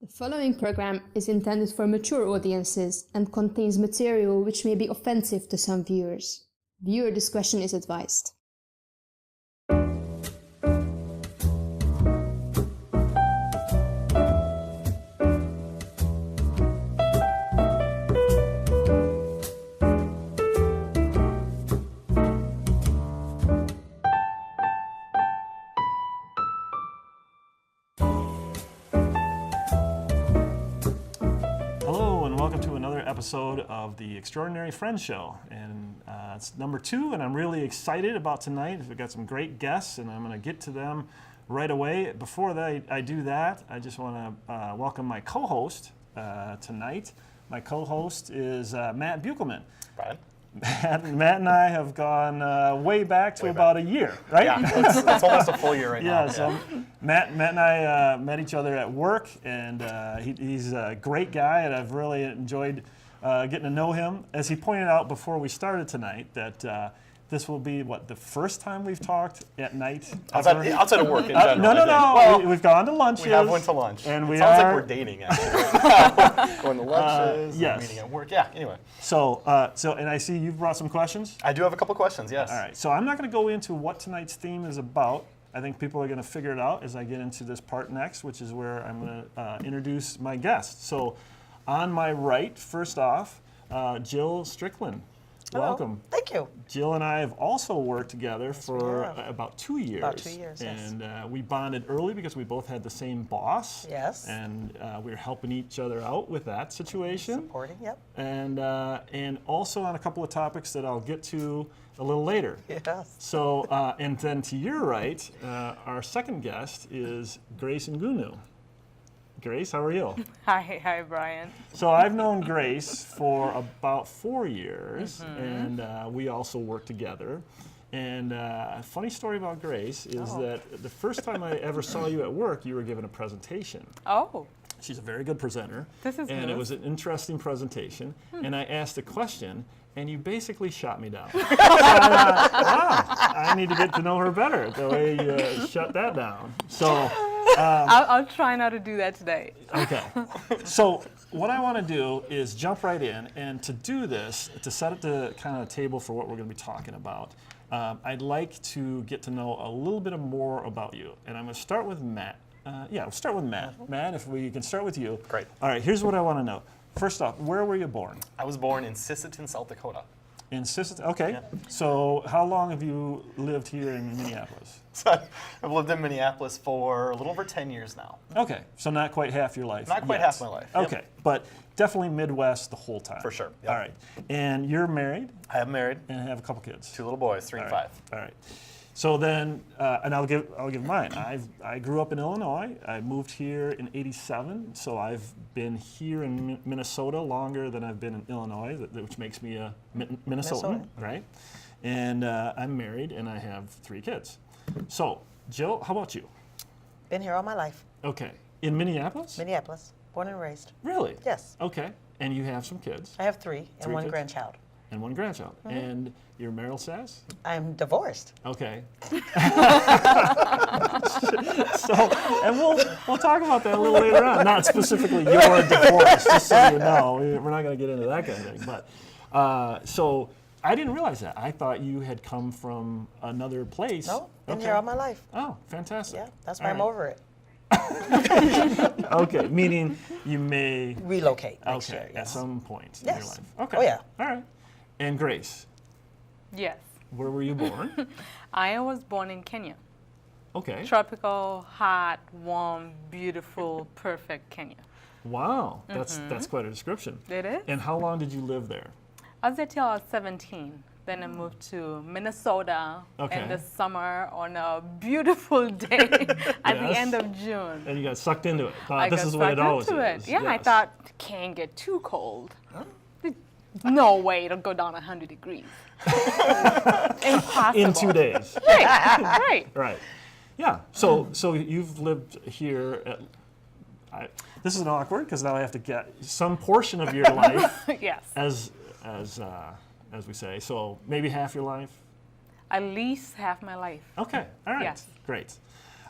The following program is intended for mature audiences and contains material which may be offensive to some viewers. Viewer discretion is advised. Episode of the Extraordinary Friends Show, and it's number 2, and I'm really excited about tonight. We've got some great guests, and I'm going to get to them right away. Before I do that, I just want to welcome my co-host tonight. My co-host is Matt Beukelman. Brian. Matt and I have gone way back to about a year, right? Yeah, it's almost a full year right now. Yeah, so Matt and I met each other at work, and he's a great guy, and I've really enjoyed getting to know him. As he pointed out before we started tonight, that this will be, the first time we've talked at night? Outside of work in general. No. Well, we've gone to lunches. We have went to lunch. And Sounds like we're dating, actually. Going to lunches, yes. Meeting at work. Yeah, anyway. So, and I see you've brought some questions? I do have a couple questions, yes. All right, so I'm not going to go into what tonight's theme is about. I think people are going to figure it out as I get into this part next, which is where I'm going to introduce my guest. So, on my right, first off, Jill Strickland. Hello. Welcome. Thank you. Jill and I have also worked together for about 2 years. About 2 years, yes. And we bonded early because we both had the same boss. Yes. And we were helping each other out with that situation. Supporting, yep. And also on a couple of topics that I'll get to a little later. Yes. So, and then to your right, our second guest is Grace Ngunu. Grace, how are you? Hi, Brian. So I've known Grace for about 4 years, and we also work together. And a funny story about Grace is that the first time I ever saw you at work, you were giving a presentation. Oh. She's a very good presenter. This is And good. it was an interesting presentation. And I asked a question, and you basically shot me down. Wow, I need to get to know her better, the way you shut that down. So. I'll try not to do that today. Okay. So what I want to do is jump right in, and to do this, to set up the kind of table for what we're going to be talking about, I'd like to get to know a little bit more about you. And I'm going to start with Matt. We'll start with Matt. Matt, if we can start with you. Great. All right, here's what I want to know. First off, where were you born? I was born in Sisseton, South Dakota. In Sisseton? Okay. Yeah. So how long have you lived here in Minneapolis? So I've lived in Minneapolis for a little over 10 years now. Okay, so not quite half your life. Not quite half my life. Okay, but definitely Midwest the whole time. For sure. Yep. All right, and you're married? I am married. And have a couple kids. 2 little boys, 3 and 5. All right. So then, and I'll give mine. I grew up in Illinois. I moved here in '87, so I've been here in Minnesota longer than I've been in Illinois, which makes me a Minnesotan, right? And I'm married, and I have 3 kids. So, Jill, how about you? Been here all my life. Okay. In Minneapolis? Minneapolis. Born and raised. Really? Yes. Okay. And you have some kids? I have 3 and 1 kids? grandchild. And 1 grandchild. Mm-hmm. And your marital status? I'm divorced. Okay. So, and we'll talk about that a little later on. Not specifically your divorce, just so you know. We're not going to get into that kind of thing. But so I didn't realize that. I thought you had come from another place. No, been here all my life. Oh, fantastic. Yeah, that's why I'm over it. Okay, meaning you may relocate next year, at some point in yes. your life. Okay. Oh yeah. All right. And Grace. Yes. Where were you born? I was born in Kenya. Okay. Tropical, hot, warm, beautiful, perfect Kenya. Wow, that's quite a description. It is. And how long did you live there? I was there till I was 17. Then I moved to Minnesota in the summer on a beautiful day at the end of June. And you got sucked into it. I this got is the way it sucked always into is. it. Yeah, yes. I thought it can't get too cold. No way it'll go down 100 degrees. Impossible. In 2 days. Right. Right. Yeah. So you've lived here. This is awkward because now I have to get some portion of your life. Yes. As we say. So maybe half your life. At least half my life. Okay. All right. Yes. Great.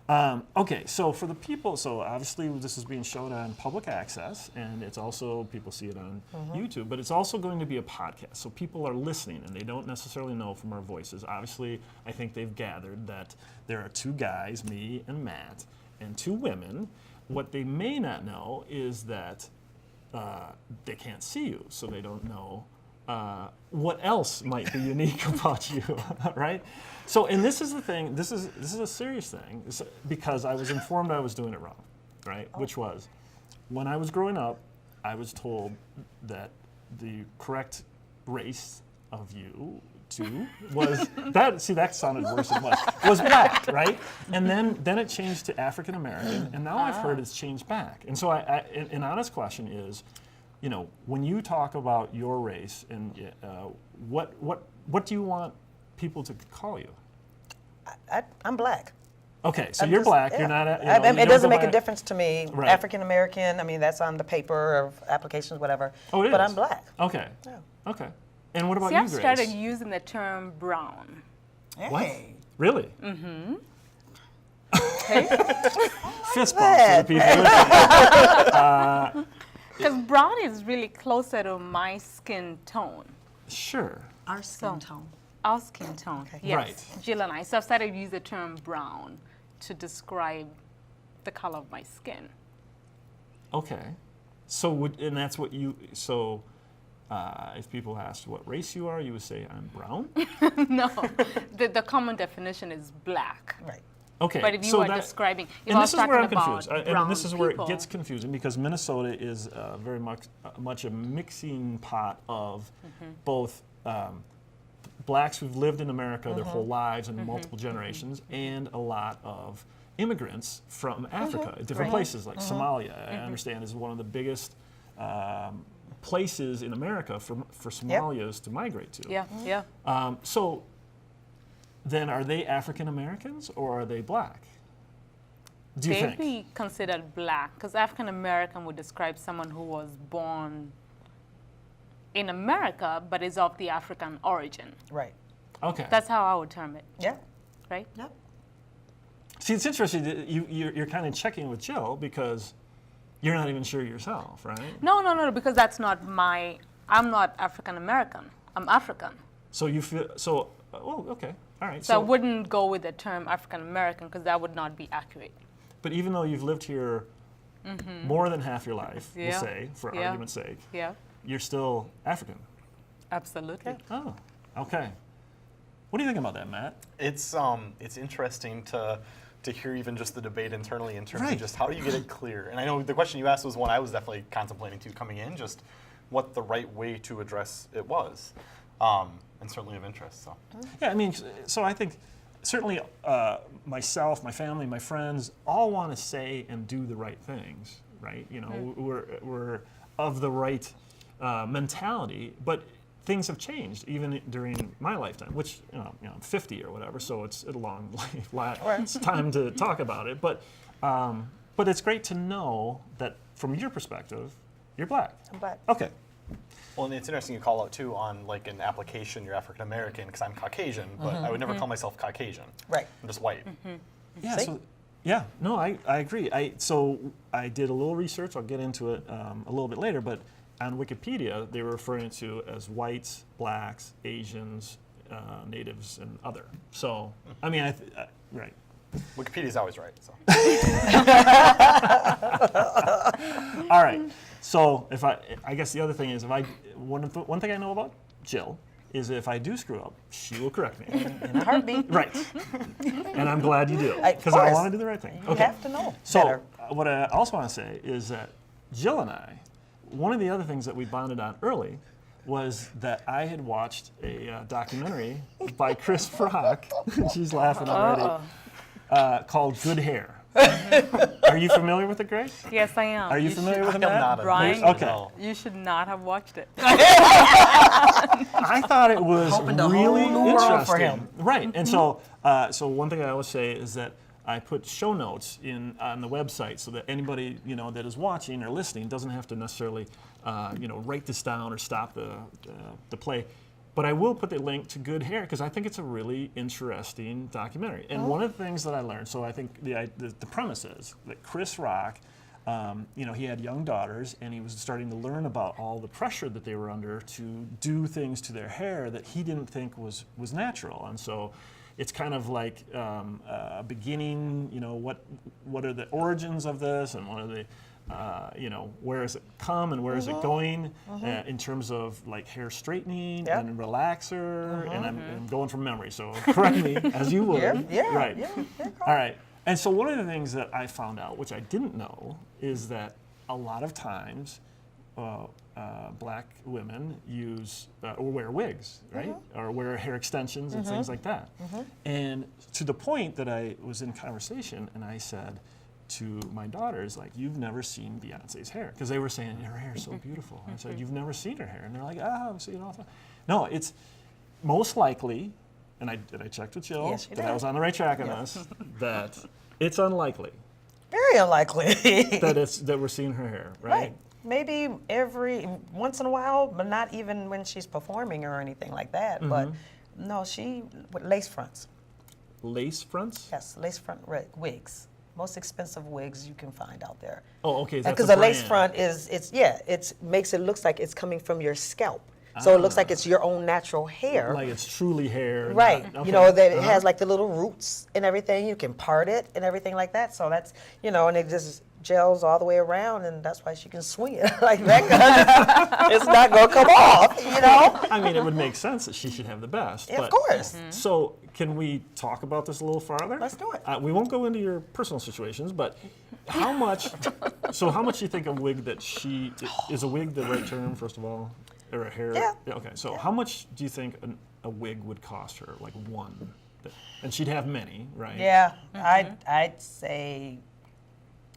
Okay, so for the people, so obviously this is being shown on public access, and it's also, people see it on YouTube, but it's also going to be a podcast. So people are listening, and they don't necessarily know from our voices. Obviously, I think they've gathered that there are two guys, me and Matt, and two women. What they may not know is that they can't see you, so they don't know what else might be unique about you, right? So, and this is the thing, this is a serious thing, because I was informed I was doing it wrong, right? Which was, when I was growing up, I was told that the correct race of you two was, that sounded worse than much, was black, right? And then it changed to African American, and now I've heard it's changed back. And so an honest question is, you know, when you talk about your race, and what do you want people to call you? I'm black. Okay, so I'm you're just- black. yeah. You're not. It doesn't make a difference to me. Right. African American. I mean, that's on the paper of applications, whatever. Oh, it But is? I'm black. Okay. Yeah. Okay. And what about See, you, I've Grace? started using the term brown. What? Really? Fist bump for the that? people listening. Because brown is really closer to my skin tone. Sure. Our skin tone. Our skin tone. Yes. Right. Jill and I. So I've started to use the term brown to describe the color of my skin. Okay. So and that's what you, so if people asked what race you are, you would say, I'm brown? No, the common definition is black. Right. Okay. But if you so were that- describing, if and I this was is where I'm talking confused. about And brown this is where people, it gets confusing, because Minnesota is very much a mixing pot of both blacks who've lived in America their whole lives and multiple generations, and a lot of immigrants from Africa, different places like Somalia. I understand is one of the biggest places in America for Somalians to migrate to. Yeah, yeah. So then, are they African Americans or are they black? Do you They'd think? be considered black, because African American would describe someone who was born in America but is of the African origin. Right. Okay. That's how I would term it, Yeah. right? Yep. See, it's interesting that you're kind of checking with Jill because you're not even sure yourself, right? No, because that's not I'm not African American. I'm African. So you feel oh, okay, all right. So I wouldn't go with the term African American, because that would not be accurate. But even though you've lived here more than half your life, we'll Yeah. say, for Yeah. argument's sake, Yeah, you're still African. absolutely. Oh, okay. What do you think about that, Matt? It's interesting to hear even just the debate internally in terms Right. of just how do you get it clear. And I know the question you asked was one I was definitely contemplating too coming in, just what the right way to address it was, and certainly of interest. So. Yeah, I mean, so I think certainly myself, my family, my friends all want to say and do the right things, right? You know, we're of the right mentality, but things have changed even during my lifetime, which I'm 50 or whatever, so it's a long life. It's time to talk about it, but it's great to know that from your perspective, you're black. I'm black. Okay. Well, and it's interesting you call out too on like an application you're African American because I'm Caucasian, but I would never call myself Caucasian. Right. I'm just white. Yeah. See? So, yeah. No, I agree. So I did a little research. I'll get into it a little bit later, but on Wikipedia, they were referring to as whites, blacks, Asians, natives, and other. So, I mean, right. Wikipedia's always right. So. All right. So I guess the other thing is one thing I know about Jill is if I do screw up, she will correct me. In a heartbeat. Right. And I'm glad you do, Of because I course. want to do the right thing. You have to know So better. what I also want to say is that Jill and I, one of the other things that we bonded on early was that I had watched a documentary by Chris Rock, she's laughing already, called Good Hair. Are you familiar with it, Grace? Yes, I am. Are you familiar with it, I'm Matt? not Brian? Okay. No. You should not have watched it. I thought it was Opened a really whole new world interesting. for him. Right, and so one thing I always say is that I put show notes on the website so that anybody that is watching or listening doesn't have to necessarily write this down or stop the play. But I will put the link to Good Hair because I think it's a really interesting documentary. And one of the things that I learned, so I think the premise is that Chris Rock, he had young daughters and he was starting to learn about all the pressure that they were under to do things to their hair that he didn't think was natural. And so it's kind of like a beginning, what are the origins of this and what are the, where has it come and where is it going in terms of like hair straightening and relaxer, and I'm going from memory, so correct me as you would. Right. All right. And so one of the things that I found out, which I didn't know, is that a lot of times black women use or wear wigs, right? Or wear hair extensions and things like that. And to the point that I was in conversation and I said to my daughters, like, you've never seen Beyonce's hair. Because they were saying, her hair is so beautiful. I said, you've never seen her hair. And they're like, I've seen it all the time. No, it's most likely, and I checked with Jill, that I was on the right track on this, that it's unlikely. Very unlikely. that we're seeing her hair, right? Maybe every once in a while, but not even when she's performing or anything like that. But no, she with lace fronts. Lace fronts? Yes, lace front wigs. Most expensive wigs you can find out there. Oh, okay. Because a lace front it makes it looks like it's coming from your scalp. So it looks like it's your own natural hair. Like it's truly hair. Right. That it has like the little roots and everything. You can part it and everything like that. So that's, and it just gels all the way around, and that's why she can swing it like that. It's not going to come off, I mean, it would make sense that she should have the best. Yeah, of course. So can we talk about this a little farther? Let's do it. We won't go into your personal situations, but how much do you think a wig that is a wig the right term, first of all? Or a hair? Yeah. Okay, so how much do you think a wig would cost her, like one? And she'd have many, right? Yeah, I'd say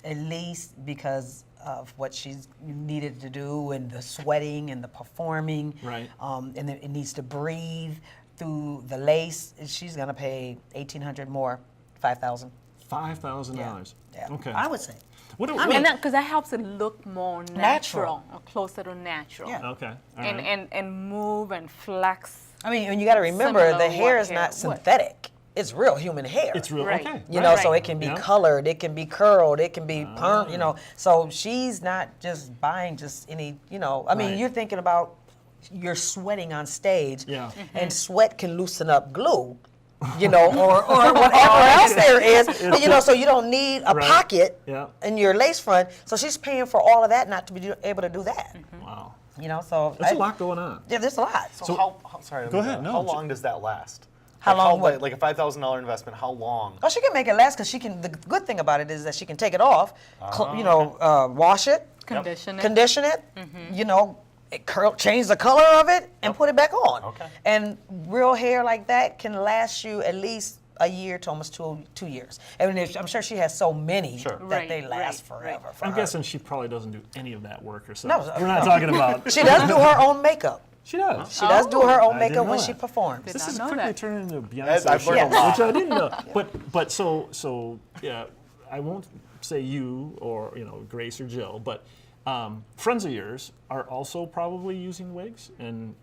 at least because of what she's needed to do and the sweating and the performing. Right. And then it needs to breathe through the lace. She's gonna pay $1,800 more, $5,000. $5,000. Yeah. Okay. I would say. Because that helps it look more natural, or closer to natural. Yeah. Okay. All right. And move and flex. I mean, and you got to remember Similar the hair what is hair not would. synthetic. It's real human hair. It's real. Right. Okay. So it can be colored, it can be curled, it can be perm, So she's not just buying just any, I mean, you're thinking about you're sweating on stage, and sweat can loosen up glue, or whatever else there is, so you don't need a pocket in your lace front. So she's paying for all of that not to be able to do that. Wow. So There's a lot going on. Yeah, there's a lot. So sorry. Go ahead. No, how long does that last? How long? Like a $5,000 investment? How long? Oh, she can make it last because she can. The good thing about it is that she can take it off, wash it, condition it, change the color of it, and put it back on. Okay. And real hair like that can last you at least a year to almost 2 years. And I'm sure she has so many that they last forever. For I'm her. guessing she probably doesn't do any of that work herself. No, we're not talking about. She does do her own makeup. She does. She does do her own I didn't makeup know when that. she performs. This is know quickly that. turning into Beyonce, I've learned a lot. which I didn't know. But so yeah, I won't say you or Grace or Jill, but friends of yours are also probably using wigs and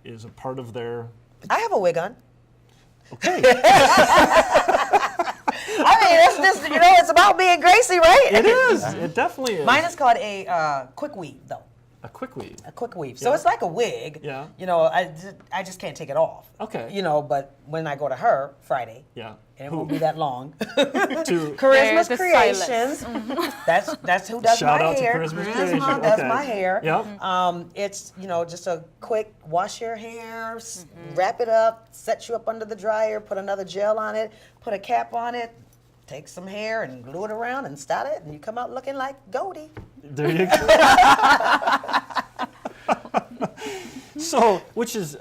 is a part of their. I have a wig on. Okay. I mean, it's just it's about being Gracie, right? It is. It definitely is. Mine is called a quick weave, though. A quick weave. A quick weave. So it's like a wig. Yeah. I just can't take it off. Okay. But when I go to her Friday, Yeah. and it won't be that long. To Charisma's the Creations. That's who does Shout my out to hair. Charisma's Charisma Creations. does Okay. my hair. Yep. It's just a quick wash your hair, wrap it up, set you up under the dryer, put another gel on it, put a cap on it, take some hair and glue it around and style it, and you come out looking like Goldie. There you go. So, which is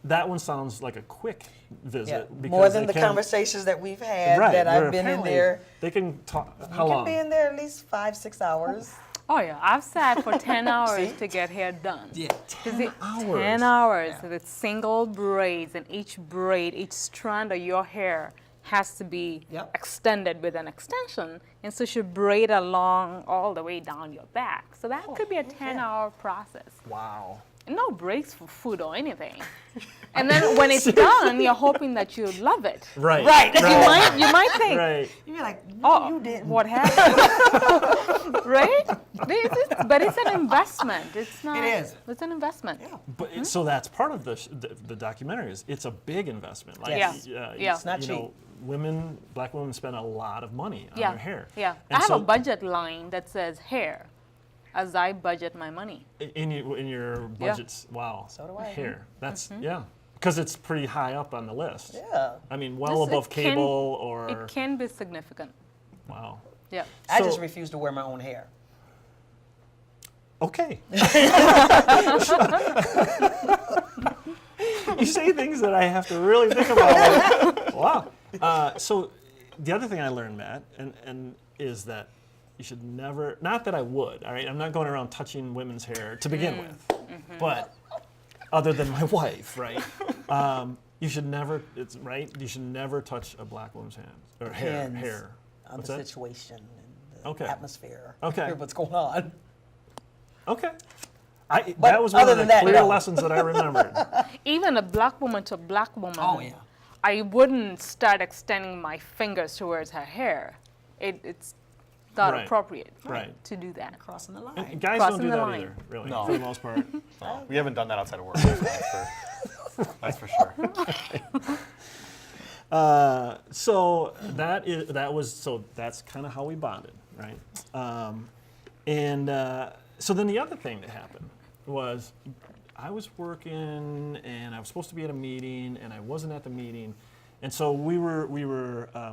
that one sounds like a quick visit because More than they the can- conversations that we've had right, that where I've been in apparently there. They can talk. How You long? can be in there at least 5-6 hours. Oh yeah, I've sat for 10 hours to get hair done. Yeah. 10 hours. 10 hours with single braids, and each strand of your hair has to be extended with an extension, and so you should braid along all the way down your back. So that could be a 10-hour process. Wow. no breaks for food or anything. And then when it's done, you're hoping that you love it. Right. Right. You might think, Right. You're like, oh, you didn't. what happened? Right? But it's an investment. It's not. It is. It's an investment. Yeah. But so that's part of the documentary. Is it's a big investment. Like, Yes. Yeah. It's not you know, black women spend a lot of money on Yeah. their hair. Yeah. And I have so a budget line that says hair, as I budget my money. in your budgets. Wow. So do I. Hair. That's yeah. Because it's pretty high up on the list. Yeah. I mean, well Yes, above it can- cable or It can be significant. wow. Yeah. I So- just refuse to wear my own hair. Okay. You say things that I have to really think about. Wow. So the other thing I learned, Matt, and is that you should never, not that I would, all right? I'm not going around touching women's hair to begin with, but other than my wife, right? You should never, it's right, you should never touch a black woman's hands, or hair. Depends on What's the that? situation and the Okay. atmosphere. Okay. What's going on. Okay. That was one other of the than that, clear no. lessons that I remembered. Even a black woman to a black woman. Oh, yeah. I wouldn't start extending my fingers towards her hair. It's not Right. appropriate Right. to do that. Crossing the line. And guys Crossing don't do the that line. either, really, No. for the most part. No, we haven't done that outside of work. So that's for sure. So that's kind of how we bonded, right? So then the other thing that happened was I was working and I was supposed to be at a meeting and I wasn't at the meeting, and so we were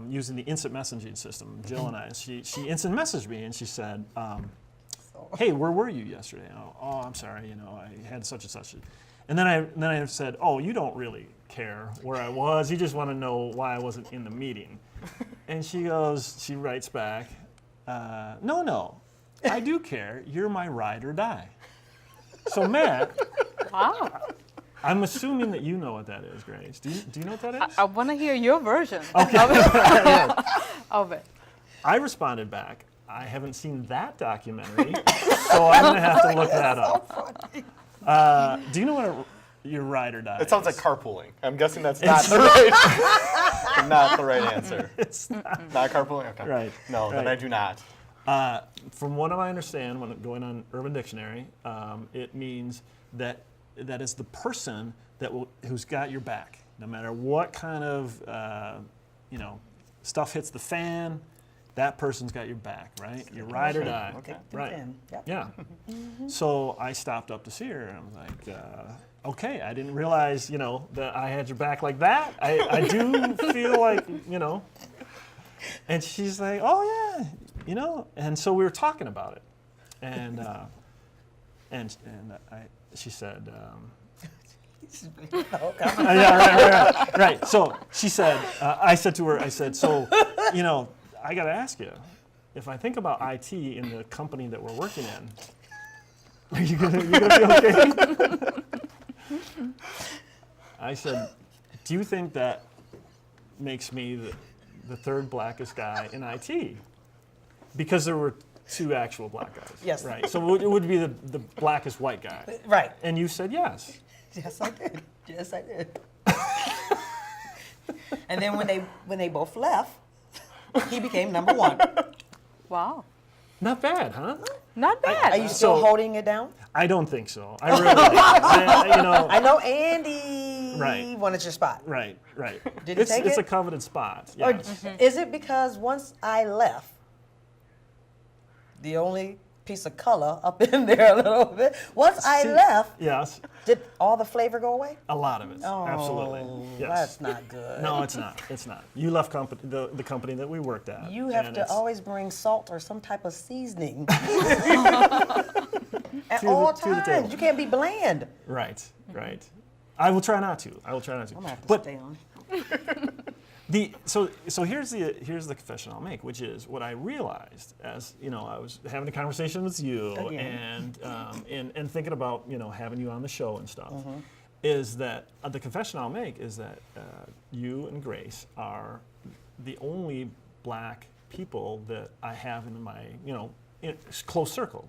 using the instant messaging system, Jill and I. And she instant messaged me and she said, "Hey, where were you yesterday?" Oh, I'm sorry, I had such and such. And then I said, "Oh, you don't really care where I was. You just want to know why I wasn't in the meeting." And she writes back, "No, I do care. You're my ride or die." So Matt, Wow. I'm assuming that you know what that is, Grace. Do you know what that is? I want to hear your version of it. I responded back, "I haven't seen that documentary, so I'm going to have to look that up." Do you know what your ride or die It sounds like is? carpooling. I'm guessing that's not the right, not the right answer. It's not. Not carpooling? Okay. Right, No, then right. I do not. From what I understand, when going on Urban Dictionary, it means that is the person who's got your back, no matter what kind of stuff hits the fan. That person's got your back, right? Your ride or die. Okay. Right. Yep. Yeah. So I stopped up to see her, and I was like, okay, I didn't realize, that I had your back like that. I do feel like, And she's like, "Oh yeah, And so we were talking about it, and she said, yeah, right. So she said, I said to her, so, I got to ask you, if I think about IT in the company that we're working in, are you gonna be okay?" I said, "Do you think that makes me the third blackest guy in IT?" Because there were two actual black guys. Yes. Right. So it would be the blackest white guy. Right. And you said yes. Yes, I did. Yes, I did. And then when they both left, he became number one. Wow. Not bad, huh? Not bad. Are you still So- holding it down? I don't think so. I really, I know Andy Right. wanted your spot. Right. Did he take it's it? a coveted spot. Or Yes. is it because once I left, the only piece of color up in there a little bit, once I See- left, Yes. did all the flavor go away? A lot of it. Absolutely. Oh, Yes. that's not good. No, it's not. It's not. You left the company that we worked at. You have and to it's- always bring salt or some type of seasoning at To all the table. times. You can't be bland. Right. I will try not to. I'm gonna have to But stay on. So here's the confession I'll make, which is what I realized as I was having a conversation with you Again. and thinking about having you on the show and stuff, is that the confession I'll make is that you and Grace are the only black people that I have in my close circle.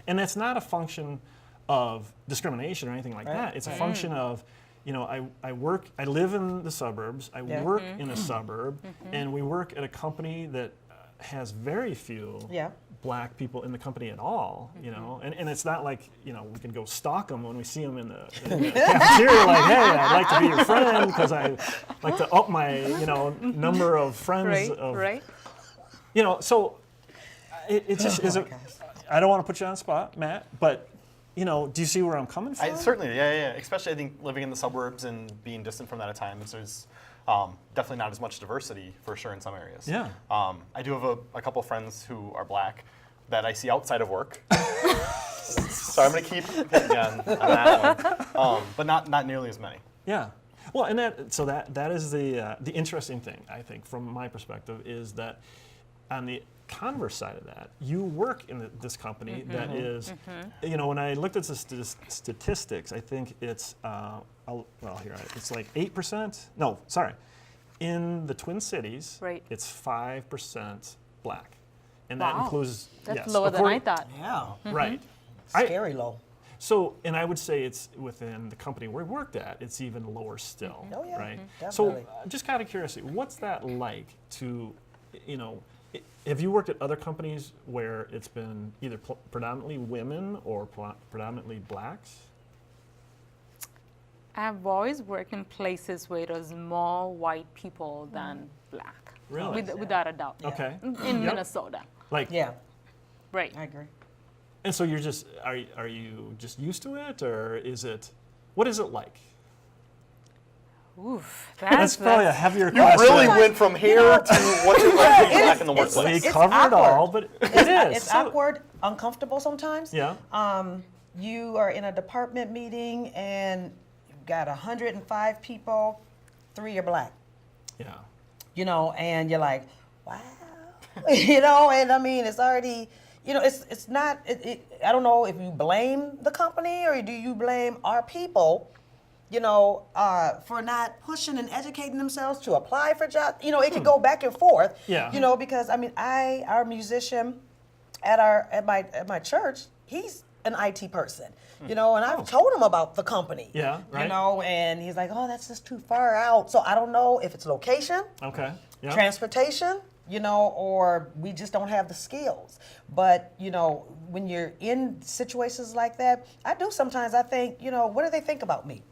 And that's not a function of discrimination or anything like that. It's a function of, you know, I live in the suburbs, I work in a suburb, and we work at a company that has very few black people in the company at all, you know, and it's not like, you know, we can go stalk them when we see them in the cafeteria, like, hey, I'd like to be your friend because I like to up my, you know, number of friends. You know, so it just is I don't want to put you on the spot, Matt, but, you know, do you see where I'm coming from? Certainly, yeah. Especially, I think, living in the suburbs and being distant from that at times, there's definitely not as much diversity, for sure, in some areas. Yeah. I do have a couple friends who are black that I see outside of work. So I'm going to keep hitting on that one, but not nearly as many. Yeah. Well, and that is the interesting thing, I think, from my perspective, is that on the converse side of that, you work in this company that is, you know, when I looked at the statistics, I think it's, it's like 8%. No, sorry. In the Twin Cities, it's 5% black. And that includes, That's lower than I thought. Yeah. Right. Scary low. So, and I would say it's within the company we worked at, it's even lower still, Oh, yeah. right? Definitely. So, just kind of curiosity, what's that like to, you know, have you worked at other companies where it's been either predominantly women or predominantly blacks? I've always worked in places where there's more white people than black. Really? Without a doubt. Okay. In Minnesota. Like, Right. I agree. and so you're just, are you just used to it, or is it, what is it like? Oof. That's probably a heavier You question. really went from here to what's it like to be black in the workplace. We covered it all, but it is. It's awkward, uncomfortable sometimes. Yeah. You are in a department meeting and you've got 105 people, 3 are black. Yeah. You know, and you're like, wow. You know, and I mean, it's already, you know, it's not, I don't know if you blame the company or do you blame our people, you know, for not pushing and educating themselves to apply for jobs. You know, it could go back and forth. Yeah. You know, because I mean, our musician at my church, he's an IT person. You know, and I've told him about the company. Yeah, right. You know, and he's like, oh, that's just too far out. So I don't know if it's location, Okay. Yeah. transportation, you know, or we just don't have the skills. But, you know, when you're in situations like that, I think, you know, what do they think about me?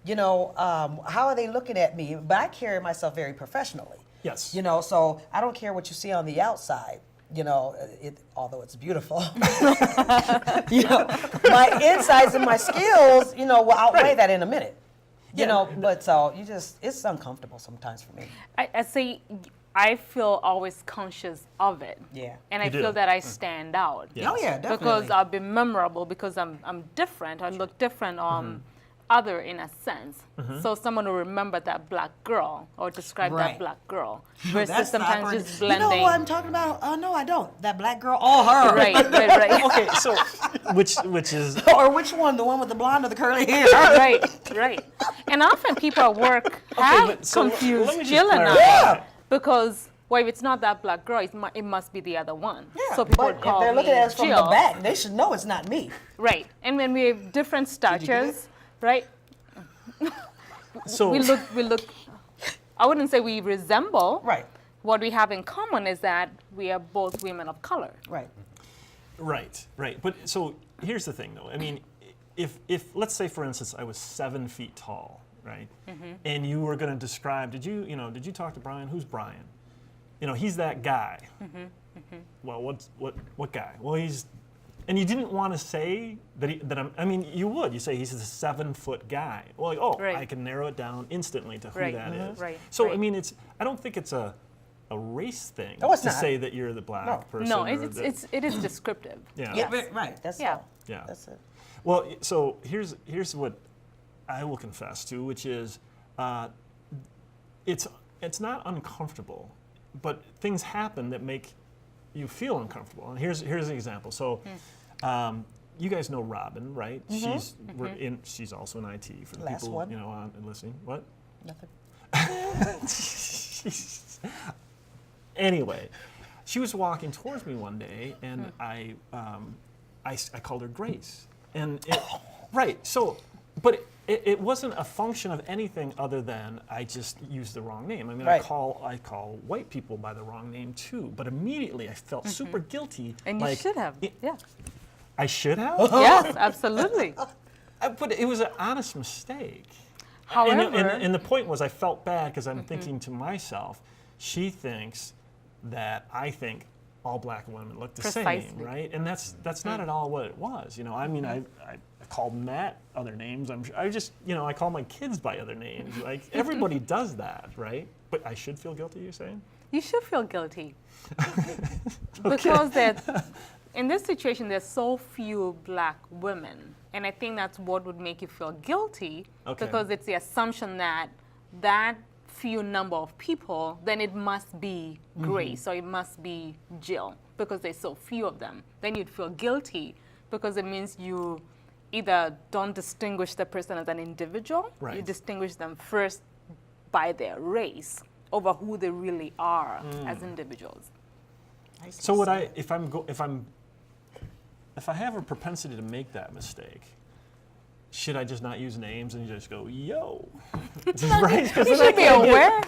You know, how are they looking at me? But I carry myself very professionally. Yes. You know, so I don't care what you see on the outside. You know, although it's beautiful. You know, my insights and my skills, you know, will outweigh that in a minute. You know, but so it's uncomfortable sometimes for me. I say I feel always conscious of it. Yeah. And I You do. feel that I stand out. Yes. Oh yeah, definitely. Because I'll be memorable because I'm different. I look different other in a sense. So someone will remember that black girl or describe Right. that black girl versus That's sometimes awkward. just blending. You know what I'm talking about? Oh no, I don't. That black girl. Oh, her. Right. Okay, so which is Or which one? The one with the blonde or the curly hair? right. And often people at work have but so let me confused just Jill and I clarify. because well, if it's not that black girl, it must be the other one. Yeah, So people but would call if they're looking me at us from Jill. the back, they should know it's not me. Right. And when we have different statures, right? so We look. I wouldn't say we resemble. Right. What we have in common is that we are both women of color. Right. Right. But so here's the thing, though. I mean, if let's say, for instance, I was 7 feet tall, right, and you were going to describe, did you talk to Brian? Who's Brian? You know, he's that guy. Well, what guy? Well, he's, and you didn't want to say you would. You say he's a 7 foot guy. Well, like, Right. I can narrow it down instantly to who Right. that is. Right. So Right. I mean, I don't think it's a race thing No, it's to not. say that you're the black person. No, or it is descriptive. Yeah. Yeah. Right. That's Yeah. all. Yeah. That's it. Well, so here's what I will confess to, which is it's not uncomfortable, but things happen that make you feel uncomfortable. And here's an example. So you guys know Robin, right? She's also in IT for the Last people one. on and listening. What? Nothing. Anyway, she was walking towards me one day, and I called her Grace. And right. So, but it wasn't a function of anything other than I just used the wrong name. I mean, Right. I call white people by the wrong name too. But immediately I felt super guilty. And you like, should have. Yeah. I should have. Yes, absolutely. But it was an honest mistake. However, And the point was, I felt bad because I'm thinking to myself, she thinks that I think all black women look the same, Precisely. right? And that's not at all what it was. You know, I mean, I called Matt other names. I just, you know, I call my kids by other names. Like everybody does that, right? But I should feel guilty. You're saying? you should feel guilty. Because in this situation, there's so few black women. And I think that's what would make you feel guilty, Okay. because it's the assumption that that few number of people, then it must be Grace or it must be Jill, because there's so few of them. Then you'd feel guilty because it means you either don't distinguish the person as an individual, you Right. distinguish them first by their race over who they really are as individuals. So would I, if I have a propensity to make that mistake, should I just not use names and just go, yo? Right? You should be aware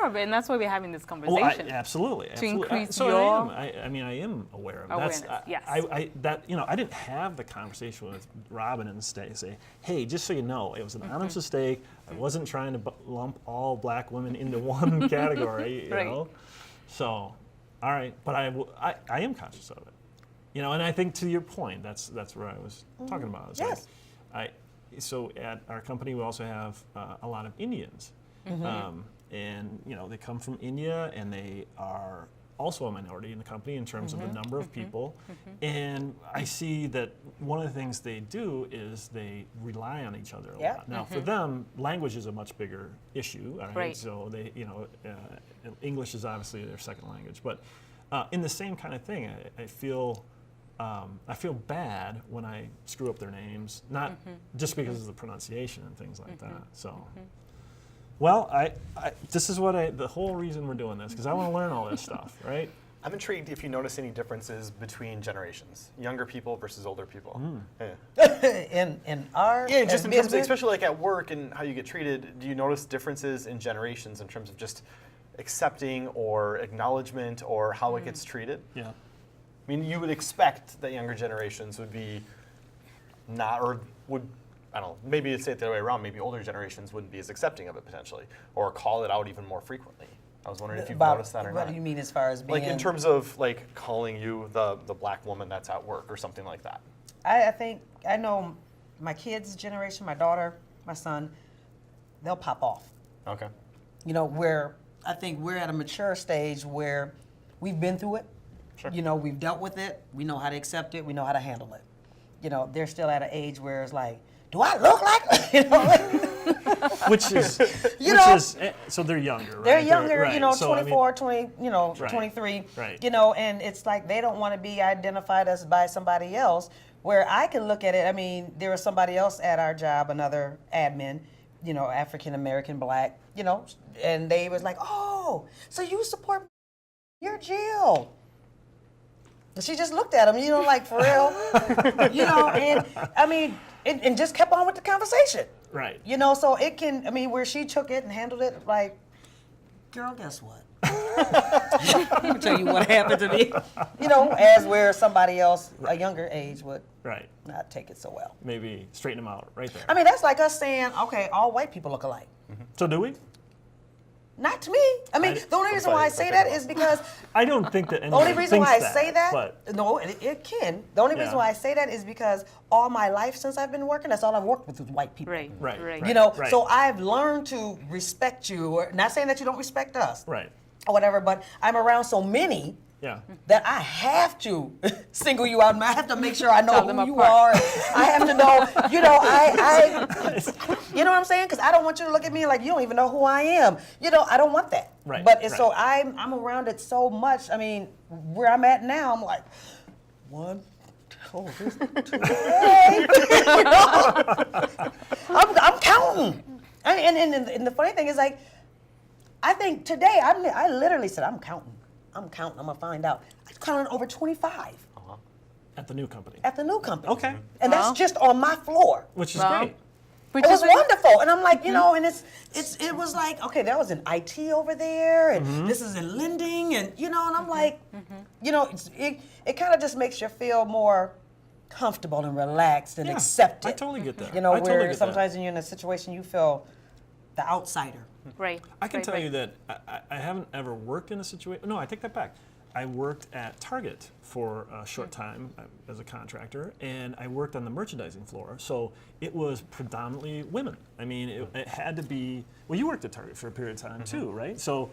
of it, and that's why we're having this Well, conversation. absolutely. increase so your I mean, I am aware of it. awareness, That's, yes. I didn't have the conversation with Robin and say, hey, just so you know, it was an honest mistake. I wasn't trying to lump all black women into one category, you Right. know? So, all right, but I am conscious of it. You know, and I think to your point, that's where I was talking about. It's Yes. so at our company, we also have a lot of Indians. And, you know, they come from India and they are also a minority in the company in terms of the number of people. And I see that one of the things they do is they rely on each other a Yeah. lot. Now, for them, language is a much bigger issue. All right? Right. So they, you know, English is obviously their second language. But in the same kind of thing, I feel bad when I screw up their names, not just because of the pronunciation and things like that. So, well, this is the whole reason we're doing this, because I want to learn all this stuff, right? I'm intrigued if you notice any differences between generations, younger people versus older people. Yeah. in our Yeah, just in terms of, business, especially like at work and how you get treated, do you notice differences in generations in terms of just accepting or acknowledgement or how it gets treated? Yeah. I mean, you would expect that younger generations would be not, or would, I don't know, maybe it's the other way around, maybe older generations wouldn't be as accepting of it potentially, or call it out even more frequently. I was wondering if you've noticed that or what not. do you mean as far as being? Like in terms of like calling you the black woman that's at work or something like that. I think, I know my kids' generation, my daughter, my son, they'll pop off. Okay. You know, I think we're at a mature stage where we've been through it. Sure. You know, we've dealt with it. We know how to accept it. We know how to handle it. You know, they're still at an age where it's like, do I look like, you know? Which is, so they're younger, right? They're younger, right. you know, So, 24, 20, you know, Right. 23, Right. you know, and it's like they don't want to be identified as by somebody else, where I can look at it. I mean, there was somebody else at our job, another admin, you know, African American, black, you know, and they was like, oh, so you support, you're Jill. And she just looked at him, you know, like, for real, you know, and I mean, and just kept on with the conversation. Right. You know, so it can, I mean, where she took it and handled it like, girl, guess what? Let me tell you what happened to me. You know, as where somebody else, a younger age, would Right. not take it so well. Maybe straighten them out right there. I mean, that's like us saying, okay, all white people look alike. So do we? Not to me. I mean, the only reason why I say that is because I don't think that the anyone only reason thinks why I say that, but no, it can. The only reason Yeah. why I say that is because all my life since I've been working, that's all I've worked with white people. Right. Right. You know, Right. so I've learned to respect you. Or, not saying that you don't respect us, right. or whatever, but I'm around so many Yeah. that I have to single you out, and I have to make sure I know Tell them who you apart. are. I have to know, you know, you know what I'm saying? Because I don't want you to look at me like you don't even know who I am. You know, I don't want that. Right, But it's right. so I'm around it so much. I mean, where I'm at now, I'm like, one, two, hey. You know? I'm counting. And the funny thing is, like, I think today, I literally said, I'm counting. I'm gonna find out. I counted over 25. At the new company. At the new company. Okay. And that's just on my floor. Which is Well, great. Which It was is wonderful, and I'm like, you know, and it was like, okay, that was in IT over there, and this is in lending, and you know, and I'm like, you know, it kind of just makes you feel more comfortable and relaxed and accepted. I totally get that. You know, I totally where get sometimes that. when you're in a situation, you feel the outsider. Right. I can right, tell right. you that I haven't ever worked in a situation. No, I take that back. I worked at Target for a short time as a contractor, and I worked on the merchandising floor. So it was predominantly women. I mean, it had to be. Well, you worked at Target for a period of time too, right? So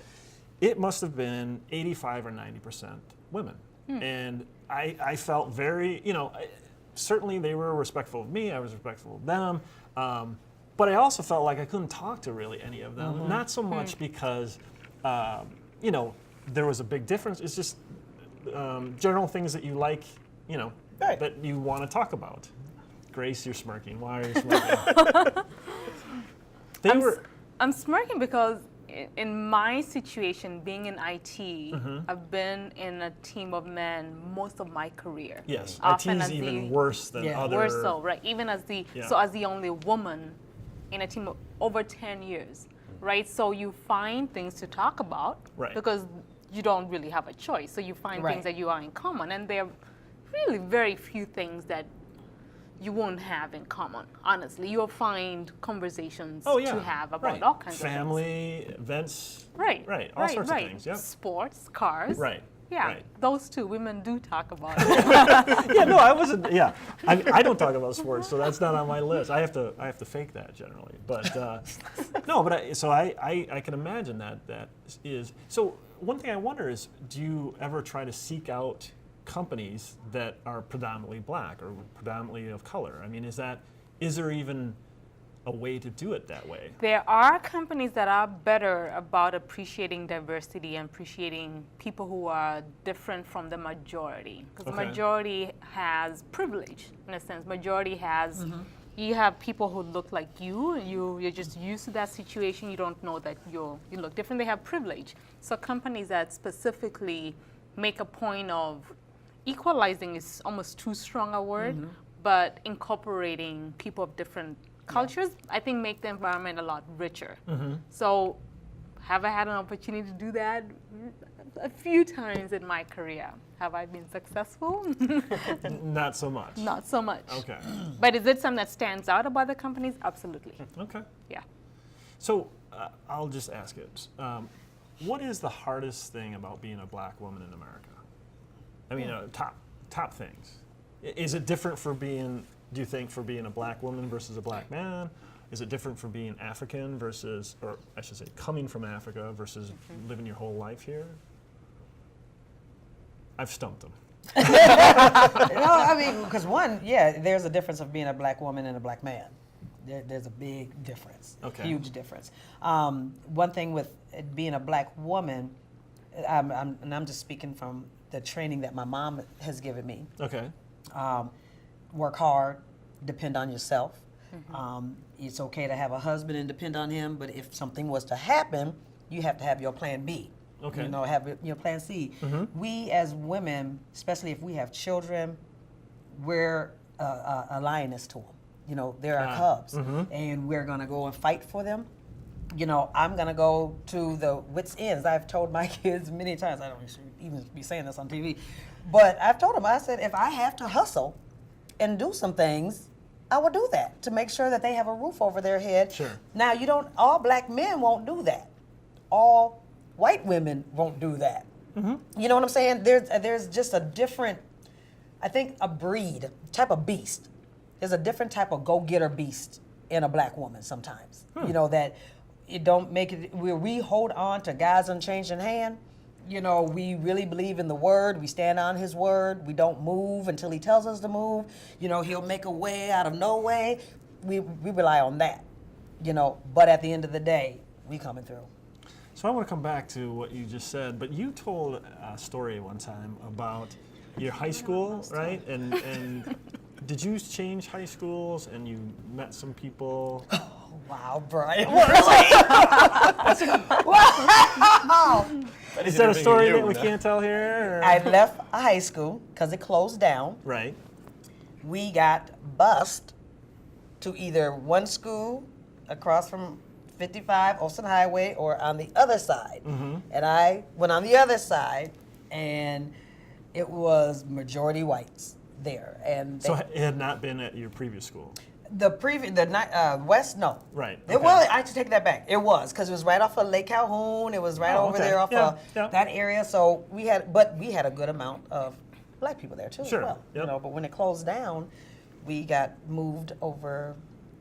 it must have been 85 or 90% women, and I felt very, you know, certainly they were respectful of me. I was respectful of them. But I also felt like I couldn't talk to really any of them. Not so much because, you know, there was a big difference. It's just general things that you like, you know, that you want to talk about. Grace, you're smirking. Why are you smirking? I'm smirking because in my situation, being in IT, I've been in a team of men most of my career. Yes, Often IT is as even the- worse than other. Worse so, right? Even as the so as the only woman in a team of over 10 years, right? So you find things to talk about because you don't really have a choice. So you find things that you are in common, and there are really very few things that you won't have in common. Honestly, you'll find conversations to have about all kinds of things. Family, events. Right. Right. All sorts of things. Yep. Sports, cars. Right. Yeah. Right. Those two women do talk about. Yeah. No, I wasn't. Yeah. I don't talk about sports, so that's not on my list. I have to fake that generally. But no. But I can imagine that is so. One thing I wonder is, do you ever try to seek out companies that are predominantly black or predominantly of color? I mean, is there even a way to do it that way? There are companies that are better about appreciating diversity and appreciating people who are different from the majority. Because the majority has privilege, in a sense. Majority has, you have people who look like you're just used to that situation. You don't know that you look different. They have privilege. So companies that specifically make a point of equalizing is almost too strong a word, but incorporating people of different cultures, I think, make the environment a lot richer. So have I had an opportunity to do that? A few times in my career. Have I been successful? Not so much. Not so much. Okay. But is it something that stands out about the companies? Absolutely. Okay. Yeah. So I'll just ask it. What is the hardest thing about being a black woman in America? I mean, top things. Is it different for being? Do you think for being a black woman versus a black man? Is it different for being African versus, or I should say, coming from Africa versus living your whole life here? I've stumped them. No, I mean, because there's a difference of being a black woman and a black man. There's a big difference, huge difference. One thing with being a black woman, and I'm just speaking from the training that my mom has given me. Okay. Work hard, depend on yourself. It's okay to have a husband and depend on him, but if something was to happen, you have to have your plan B. Okay. You know, have your plan C. We as women, especially if we have children, we're a lioness to them. You know, they're our cubs, and we're gonna go and fight for them. You know, I'm gonna go to the wits' ends. I've told my kids many times. I don't even be saying this on TV, but I've told them. I said, if I have to hustle and do some things, I will do that to make sure that they have a roof over their head. Sure. Now, all black men won't do that. All white women won't do that. You know what I'm saying? There's just a different, I think, a breed, type of beast. There's a different type of go-getter beast in a black woman sometimes. You know, that it don't make it, where we hold on to God's unchanging hand. You know, we really believe in the word. We stand on his word. We don't move until he tells us to move. You know, he'll make a way out of no way. We rely on that, you know, but at the end of the day, we coming through. So I want to come back to what you just said, but you told a story one time about your high school, right? And did you change high schools and you met some people? Wow, Brian. Really? Wow. Is that a story that we can't tell here? Or? I left high school because it closed down. Right. We got bused to either one school across from 55 Austin Highway or on the other side. And I went on the other side, and it was majority whites there. And So it had not been at your previous school? West, no. Right. It was, I should take that back. It was, because it was right off of Lake Calhoun. It was right over there off of that area. So we had a good amount of black people there too as well. Yep. You know, but when it closed down, we got moved over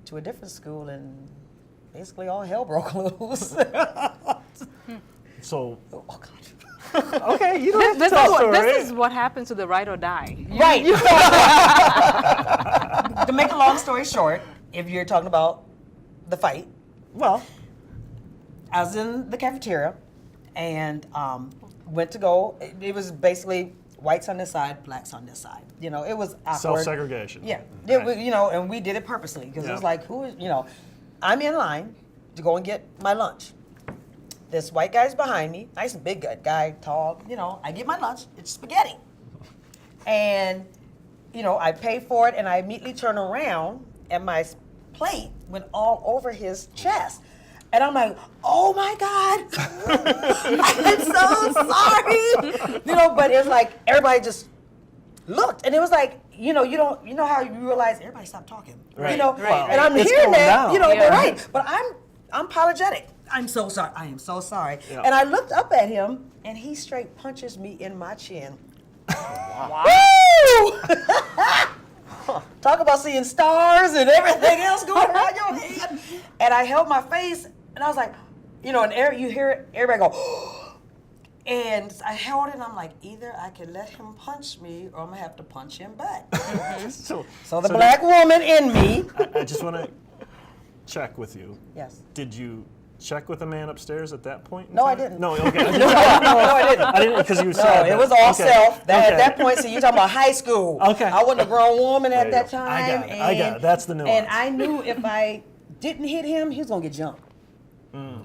to a different school, and basically all hell broke loose. So, Oh God. okay, you don't have to tell a story. This is what happens to the ride or die. Right. To make a long story short, if you're talking about the fight, Well, I was in the cafeteria and went to go. It was basically whites on this side, blacks on this side. You know, it was awkward. self-segregation. Yeah. Right. It was, you know, and we did it purposely because it was Yeah. like, who is, you know, I'm in line to go and get my lunch. This white guy's behind me, nice and big guy, tall, you know, I get my lunch, it's spaghetti. And, you know, I pay for it and I immediately turn around and my plate went all over his chest. And I'm like, oh my God, I'm so sorry. You know, but it's like everybody just looked and it was like, you know how you realize everybody stopped talking. Right. You know, Right. and I'm It's hearing going that, down. you know, Yeah. but right. But I'm apologetic. I'm so sorry. I am so sorry. Yeah. And I looked up at him and he straight punches me in my chin. Wow. Woo! Talk about seeing stars and everything else going around your head. And I held my face and I was like, you know, and you hear everybody go, and I held it and I'm like, either I can let him punch me or I'm gonna have to punch him back. So So the black woman in me. I just want to check with you. Yes. Did you check with the man upstairs at that point? in No, I time? didn't. No, okay. No, I didn't. I didn't because you No, said it that. was all Okay. self. At Okay. that point, so you're talking about high school. Okay. I wasn't a grown woman There at you that go. time. I got it. I got it. That's the nuance. And I knew if I didn't hit him, he was gonna get jumped.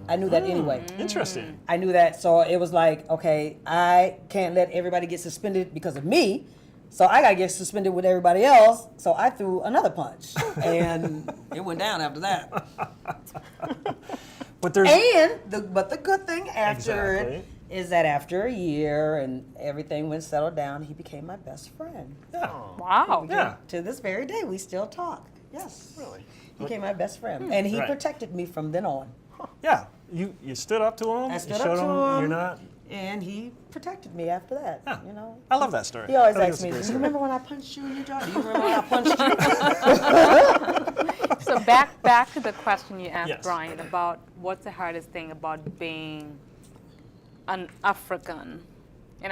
I knew that anyway. Interesting. I knew that, so it was like, okay, I can't let everybody get suspended because of me, so I gotta get suspended with everybody else. So I threw another punch, and it went down after that. But there's But the good thing after Exactly. it is that after a year and everything went settled down, he became my best friend. yeah. Wow. Yeah. To this very day, we still talk. Yes. Really? He became my best friend, and he Right. protected me from then on. Yeah. You stood up to him. I you stood showed up to him. You're not. And he protected me after that. Yeah. You know. I love that story. He always I think asks it's a me, great "Do you story. remember when I punched you in your jaw? Do you remember when I punched you?" So back to the question you asked Yes. Brian about what's the hardest thing about being an African, and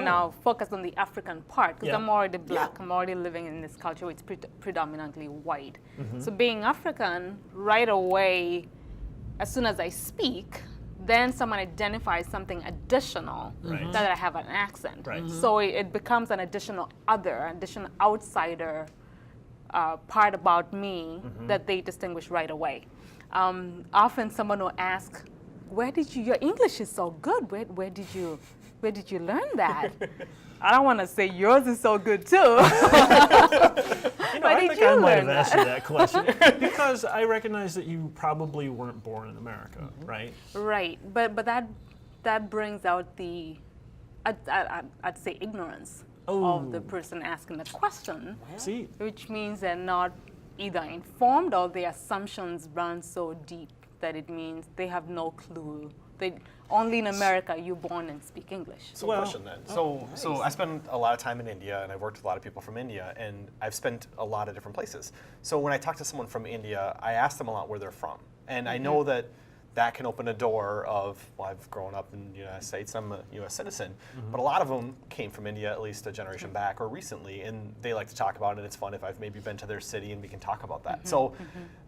I'll focus on the African part because Yeah. I'm already black. I'm already living in this culture which is predominantly white. So being African, right away, as soon as I speak, then someone identifies something additional Right. that I have an accent. Right. So it becomes an additional additional outsider part about me that they distinguish right away. Often someone will ask, your English is so good, where did you learn that? I don't want to say yours is so good too. You know, Where I did think you I might learn have asked you that question because I recognize that you probably weren't born in America, right? Right, but that brings out the, I'd say ignorance of the person asking the question, See, which means they're not either informed or their assumptions run so deep that it means they have no clue. Only in America you're born and speak English. So Well, question then. So I spend a lot of time in India, and I've worked with a lot of people from India, and I've spent a lot of different places. So when I talk to someone from India, I ask them a lot where they're from, and I know that can open a door of, well, I've grown up in the United States, I'm a U.S. citizen, but a lot of them came from India at least a generation back or recently, and they like to talk about it, and it's fun if I've maybe been to their city and we can talk about that. So,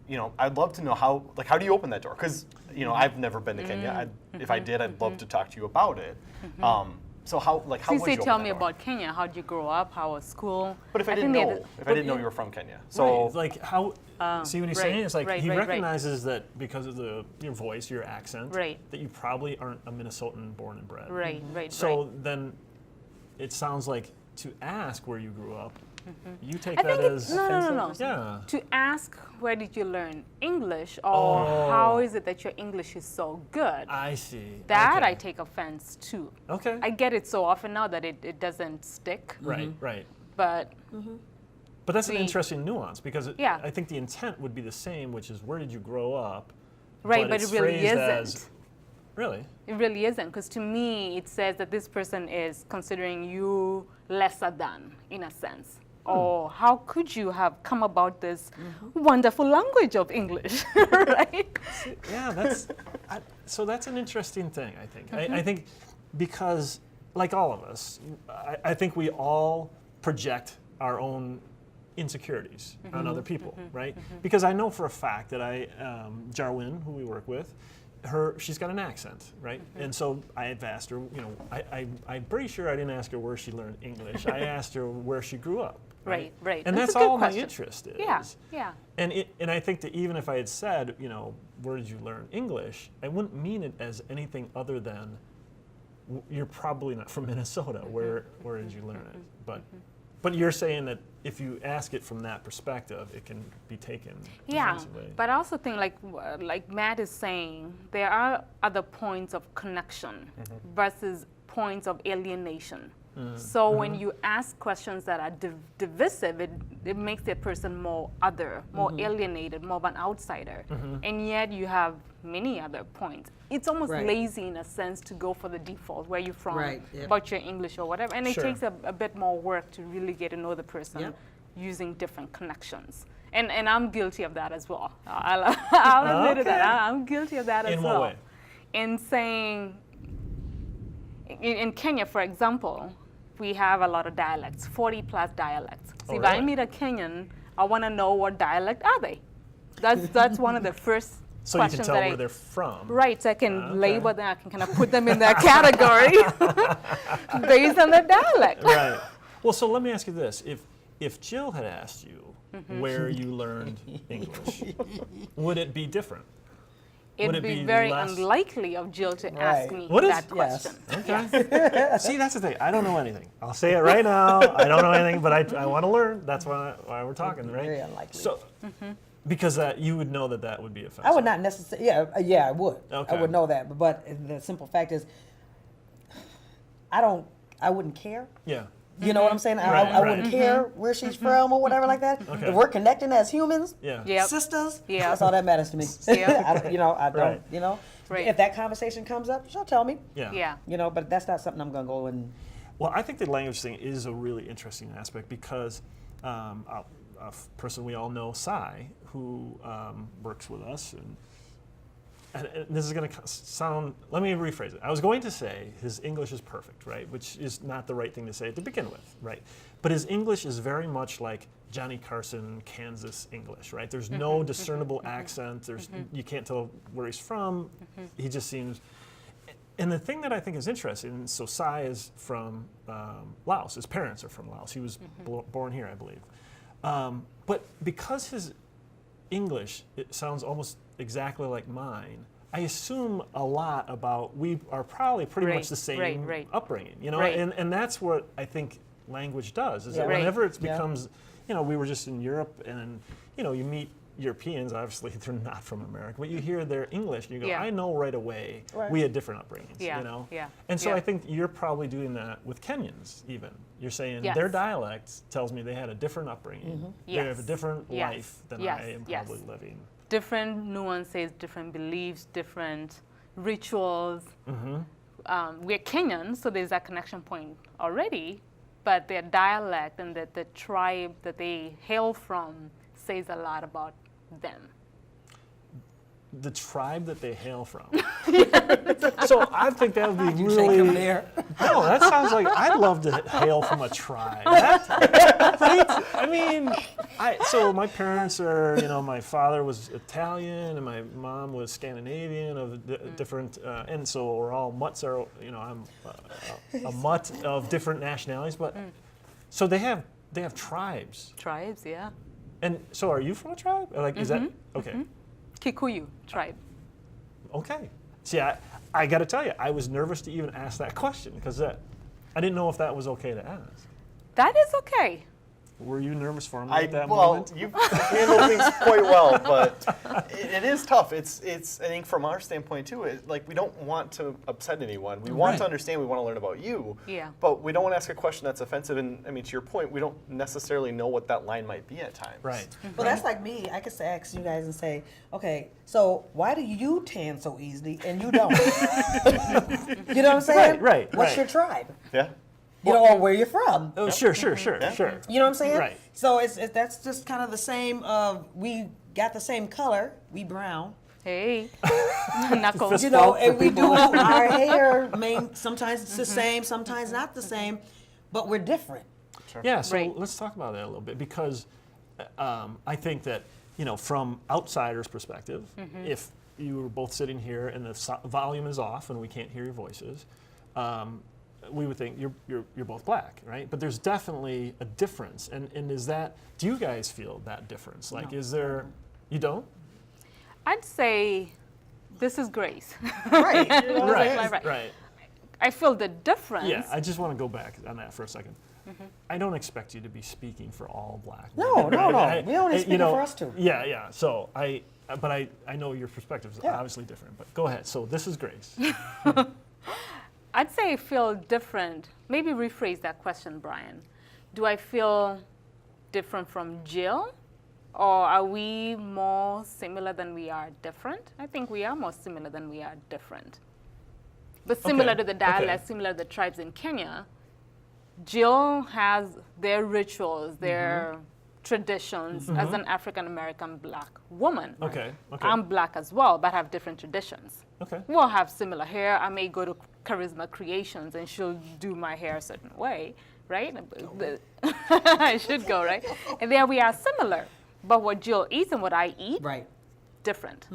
you know, I'd love to know how do you open that door? Because, you know, I've never been to Kenya. If I did, I'd love to talk to you about it. So how So would you you say, open tell that me door? about Kenya. How did you grow up? How was school? But if I think didn't know you were from Kenya, so Right, like how? See what he's right, saying? It's like right, he right, right. recognizes that because of your voice, your accent, Right. that you probably aren't a Minnesotan born and bred. Right, right, So right. then, it sounds like to ask where you grew up, you take I that think as no. yeah. To ask where did you learn English, or how is it that your English is so good? I see. That okay. I take offense to. Okay. I get it so often now that it doesn't stick. Right, right. But But that's an The- interesting nuance because Yeah. I think the intent would be the same, which is where did you grow up? right, but it's it really phrased isn't. as- really? It really isn't, because to me it says that this person is considering you lesser than, in a sense. Or how could you have come about this wonderful language of English, right? Yeah, so that's an interesting thing, I think. I think because, like all of us, I think we all project our own insecurities on other people, right? Because I know for a fact that Jarwin, who we work with, she's got an accent, right? And so I've asked her, I'm pretty sure I didn't ask her where she learned English. I asked her where she grew up. Right, right. And That's that's a good all my question. interest is. Yeah, yeah. And I think that even if I had said, where did you learn English, I wouldn't mean it as anything other than you're probably not from Minnesota. Where did you learn it? But you're saying that if you ask it from that perspective, it can be taken Yeah, offensively. but I also think, like Matt is saying, there are other points of connection versus points of alienation. So when you ask questions that are divisive, it makes the person more other, more alienated, more of an outsider. And yet you have many other points. It's almost Right. lazy in a sense to go for the default, where you're from, Right, yeah. about your English or whatever. And it Sure. takes a bit more work to really get to know the person Yep. using different connections. And I'm guilty of that as well. I'll admit to that. I'm guilty of that as In well. what way? In saying, in Kenya, for example, we have a lot of dialects, 40 plus dialects. So Oh, if I really? meet a Kenyan, I want to know what dialect are they. That's one of the first So you can questions tell that where they're from. Right, so I can Okay. label them, I can kind of put them in that category based on their dialect. Right. Well, so let me ask you this: if Jill had asked you where you learned English, would it be different? It'd Would it be be very less- unlikely of Jill to ask Right. me Would it? that Yes. question. Okay. See, that's the thing. I don't know anything. I'll say it right now. I don't know anything, but I want to learn. That's why we're talking, right? Very unlikely. So, because you would know that would be offensive. I would not necessarily. Yeah, I would. Okay. I would know that. But the simple fact is, I wouldn't care. Yeah. You know what I'm saying? Right, I wouldn't care where she's from or whatever like that. Okay. If we're connecting as humans, Yeah. Yep. sisters, Yep. that's all that matters to me. Yep. I don't. Right. Right. If that conversation comes up, she'll tell me. Yeah. Yeah. But that's not something I'm gonna go and. Well, I think the language thing is a really interesting aspect because a person we all know, Sai, who works with us, and this is going to sound, let me rephrase it. I was going to say his English is perfect, right? Which is not the right thing to say to begin with, right? But his English is very much like Johnny Carson, Kansas English, right? There's no discernible accent. You can't tell where he's from. He just seems... And the thing that I think is interesting, so Sai is from Laos. His parents are from Laos. He was born here, I believe. But because his English, it sounds almost exactly like mine, I assume a lot about, we are probably pretty much the same upbringing, Right. And that's what I think language does, is that Right. whenever it becomes, we were just in Europe and, you meet Europeans, obviously they're not from America, but you hear their English and you go, Yeah. I know right away Right. we had different upbringings, Yeah, yeah, And so yeah. I think you're probably doing that with Kenyans even. You're saying Yes. their dialect tells me they had a different upbringing. They have a Yes. different Yes. life than Yes. I am Yes. probably living. Different nuances, different beliefs, different rituals. We're Kenyan, so there's that connection point already, but their dialect and the tribe that they hail from says a lot about them. the tribe that they hail from. So I think that would be really. No, that sounds like I'd love to hail from a tribe. Right? I mean, so my parents are, my father was Italian and my mom was Scandinavian of different, and so we're all mutts are, I'm a mutt of different nationalities, but so they have tribes. Tribes, yeah. And so are you from a tribe? Like, is that, okay. Kikuyu tribe. Okay. See, I got to tell you, I was nervous to even ask that question because I didn't know if that was okay to ask. That is okay. Were you nervous for me at that moment? Well, you handled things quite well, but it is tough. It's I think from our standpoint too, we don't want to upset anyone. We want to understand. We want to learn about you. Yeah. But we don't want to ask a question that's offensive. And I mean, to your point, we don't necessarily know what that line might be at times. Right. Well, that's like me. I could ask you guys and say, okay, so why do you tan so easily and you don't? You know what I'm saying? Right. What's your tribe? Yeah. Or where you're from. Oh, sure. You know what I'm saying? Right. So that's just kind of the same. We got the same color. We brown. Hey, knuckles. And we do our hair. Sometimes it's the same, sometimes not the same, but we're different. Sure. Yeah. So let's talk about that a little bit because I think that from outsiders' perspective, if you were both sitting here and the volume is off and we can't hear your voices. We would think you're both black, right? But there's definitely a difference, and is that? Do you guys feel that difference? Like, No. is there? You don't? I'd say this is Grace. Right. Right. I feel the difference. Yeah, I just want to go back on that for a second. I don't expect you to be speaking for all black No, women. no. We only speak for us two. Yeah. So I know your perspective is obviously different. But go ahead. So this is Grace. I'd say I feel different. Maybe rephrase that question, Brian. Do I feel different from Jill? Or are we more similar than we are different? I think we are more similar than we are different. But similar to the dialect, similar to the tribes in Kenya, Jill has their rituals, their traditions as an African American black woman. Okay. I'm black as well, but have different traditions. Okay. We'll have similar hair. I may go to Charisma Creations and she'll do my hair a certain way, right? I should go, right? And there we are similar. But what Jill eats and what I eat, different.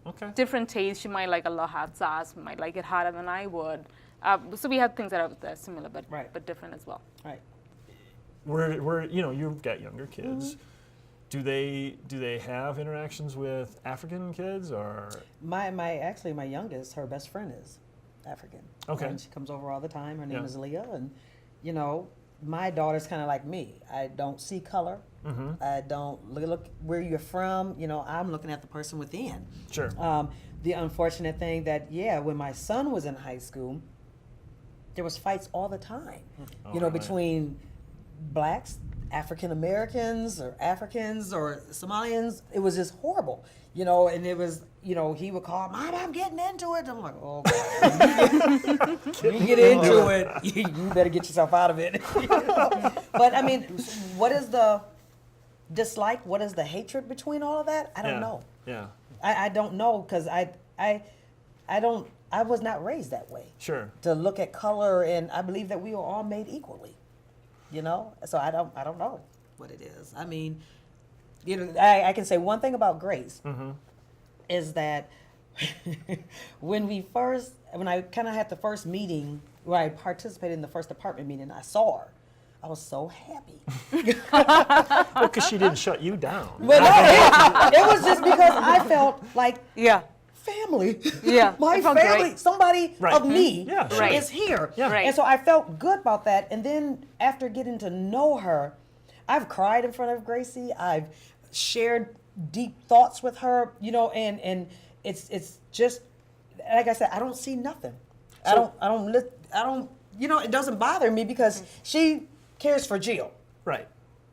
Okay. Different taste. She might like a lot hot sauce, might like it hotter than I would. So we have things that are similar, but different as well. Right. We're you've got younger kids. Do they have interactions with African kids or? My youngest, her best friend is African. Okay. And she comes over all the time. Her name is Leah, and my daughter's kind of like me. I don't see color. I don't look where you're from. I'm looking at the person within. Sure. The unfortunate thing that when my son was in high school, there was fights all the time. Between blacks, African Americans, or Africans, or Somalians. It was just horrible. And it was, he would call, Mom, I'm getting into it. I'm like, oh, God. You get into it, you better get yourself out of it. But, I mean, what is the dislike? What is the hatred between all of that? I don't know. Yeah. I don't know because I was not raised that way. Sure. To look at color, and I believe that we are all made equally. So I don't know what it is. I mean, I can say one thing about Grace is that when I kind of had the first meeting where I participated in the first department meeting, I saw her. I was so happy. Well, because she didn't shut you down. But no, it was just because I felt like family. Yeah. My family. Great. Somebody of me Sure. is here. Yeah. Right. And so I felt good about that. And then after getting to know her, I've cried in front of Gracie. I've shared deep thoughts with her, and it's just like I said, I don't see nothing. So, I don't it doesn't bother me because she cares for Jill. Right.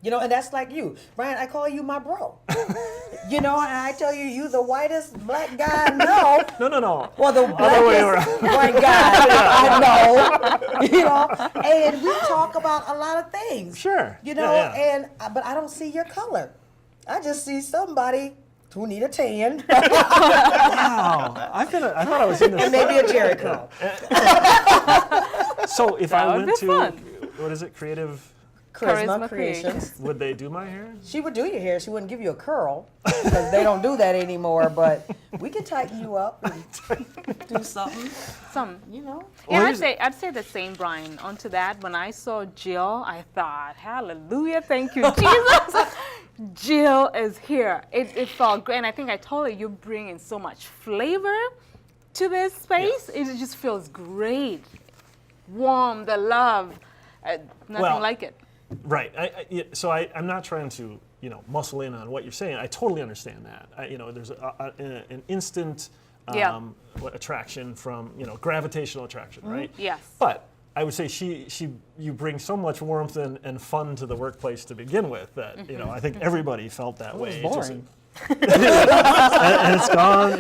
And that's like you. Brian, I call you my bro. And I tell you, you the whitest black guy I know. No. Well, the blackest white guy I know. And we talk about a lot of things. Sure. But I don't see your color. I just see somebody Who need a tan. Wow. I thought I was in this. And maybe a Jerry curl. So if That I would went be to, fun. what is it, Creative, Charisma Charisma Creations. would they do my hair? She would do your hair. She wouldn't give you a curl because they don't do that anymore. But we can tighten you up and do something. You know. Yeah, I'd say the same, Brian. Onto that, when I saw Jill, I thought, hallelujah, thank you, Jesus. Jill is here. It felt great. And I think I told her, you bring in so much flavor to this space. Yes. It just feels great. Warm, the love, nothing like it. Right. So I'm not trying to, muscle in on what you're saying. I totally understand that. There's an instant attraction from, gravitational attraction, right? Yes. But I would say you bring so much warmth and fun to the workplace to begin with that, I think everybody felt that way. was boring. And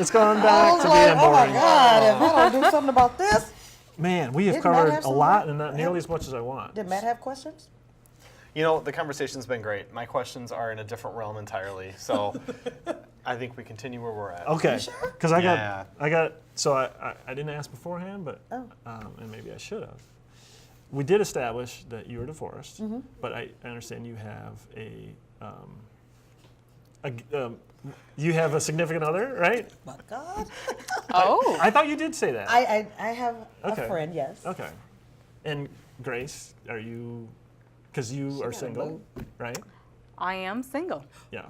it's gone back to being oh my boring. God, if I don't do something about this. Man, we have Didn't Matt covered have a some lot more? and not nearly as much as I want. Did Matt have questions? The conversation's been great. My questions are in a different realm entirely, so I think we continue where we're at. Okay. Because I Yeah. got. So I didn't ask beforehand, but and maybe I should have. We did establish that you were divorced, but I understand you have you have a significant other, right? My God. Oh. I thought you did say that. I have Okay. a friend, yes. Okay. And Grace, are you? Because you are got a single, right? I am single. Yeah.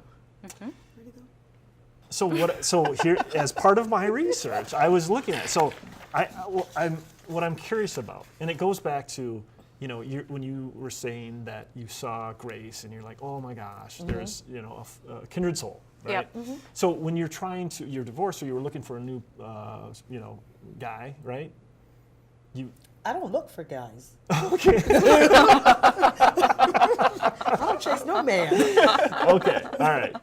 So So here, as part of my research, I was looking at. So what I'm curious about, and it goes back to, when you were saying that you saw Grace, and you're like, oh my gosh, there's a kindred soul, right? Yep. So when you're you're divorced, or you were looking for a new, guy, right? I don't look for guys. Okay. I don't chase no man. Okay. All right.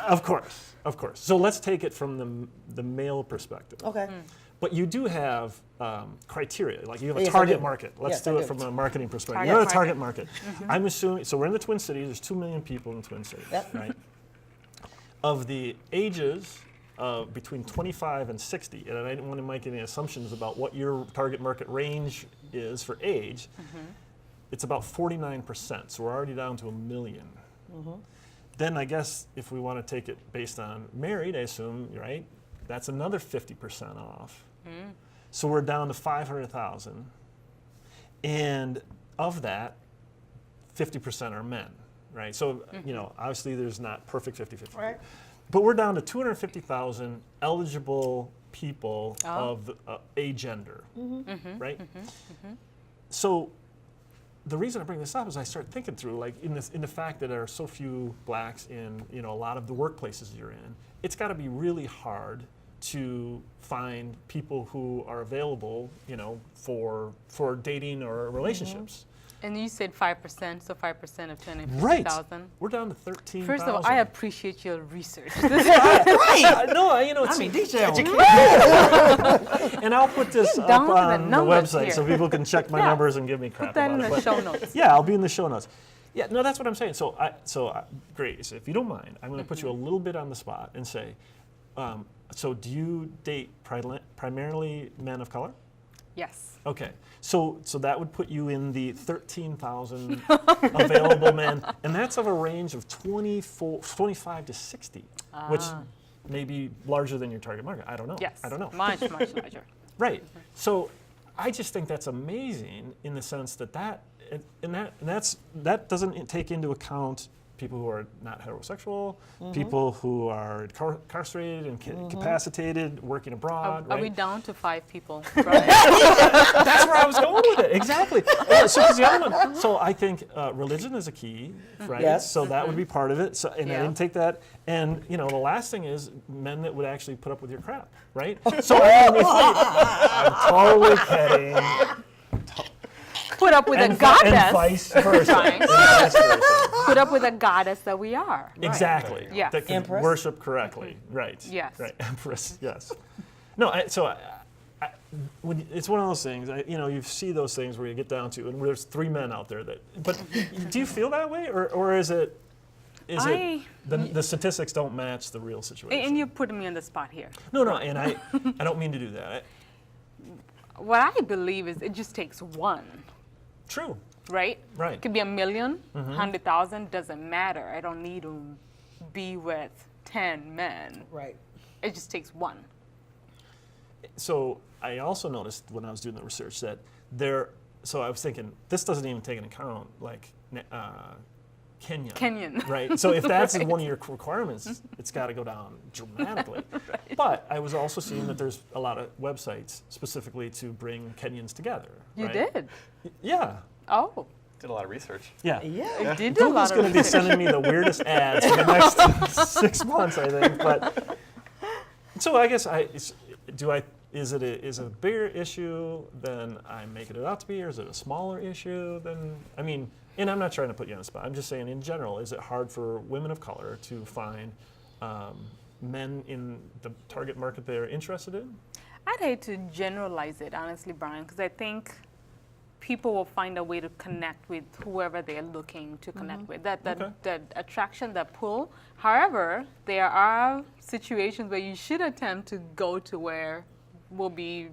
Of course. So let's take it from the male perspective. Okay. But you do have criteria, like you have a Yes, I target do. market. Let's Yes, do I it do. from a marketing perspective. Target You're a market. target market. I'm assuming, so we're in the Twin Cities, there's 2 million people in the Twin Cities, Yep. right? Of the ages between 25 and 60, and I didn't want to make any assumptions about what your target market range is for age, it's about 49%, so we're already down to 1 million. Then I guess if we want to take it based on married, I assume, right, that's another 50% off. So we're down to 500,000. And of that, 50% are men, right? So, obviously there's not perfect 50-50. Right. But we're down to 250,000 eligible people of a gender, right? So the reason I bring this up is I start thinking through, like, in the fact that there are so few blacks in, a lot of the workplaces you're in, it's got to be really hard to find people who are available, for dating or relationships. And you said 5%, so 5% of 250,000. Right. We're down to 13,000. First of all, I appreciate your research. Right. No, it's detail. and I'll put this up down to the on the numbers website here. so people can check my Yeah. numbers and give me crap Put that about in it. the But- show notes. Yeah, I'll be in the show notes. Yeah, no, that's what I'm saying. So, Grace, if you don't mind, I'm going to put you a little bit on the spot and say, so do you date primarily men of color? Yes. Okay, so that would put you in the 13,000 available men, and that's of a range of 25 to 60, which may be larger than your target market. I don't know. Yes. I don't know. Much, much larger. Right. So I just think that's amazing in the sense that that doesn't take into account people who are not heterosexual, people who are incarcerated and incapacitated, working abroad. Are right? we down to 5 people? That's where I was going with it. Exactly. So I think religion is a key, right? Yes. So that would be part of it. So, and I Yeah. didn't take that. And the last thing is men that would actually put up with your crap, right? So I'm totally kidding. Put up with a And goddess. vice versa. Fine. And vice versa. Put up with a goddess that we are. Exactly. Yes. That can Empress. worship correctly. Right. Yes. Right. Empress. Yes. No. When it's one of those things. You see those things where you get down to, and there's 3 men out there that. But do you feel that way, or is it? the statistics don't match the real situation. And you're putting me on the spot here. No, and I don't mean to do that. What I believe is it just takes one. True. Right? Right. It could be 1 million, 100,000, doesn't matter. I don't need to be with 10 men. Right. It just takes one. So I also noticed when I was doing the research that so I was thinking, this doesn't even take into account like Kenyan. Right. So if that's one of your requirements, it's got to go down dramatically. Right. But I was also seeing that there's a lot of websites specifically to bring Kenyans together. You right? did? Yeah. Oh. Did a lot of research. Yeah. I did do a lot Google's going to be sending me the weirdest ads for the next 6 months, I think. But so I guess is it a bigger issue than I'm making it out to be, or is it a smaller issue than, I mean, and I'm not trying to put you on the spot, I'm just saying in general, is it hard for women of color to find men in the target market they're interested in? I'd hate to generalize it, honestly, Brian, because I think people will find a way to connect with whoever they're looking to connect with. That attraction, that pull. However, there are situations where you should attempt to go to where will be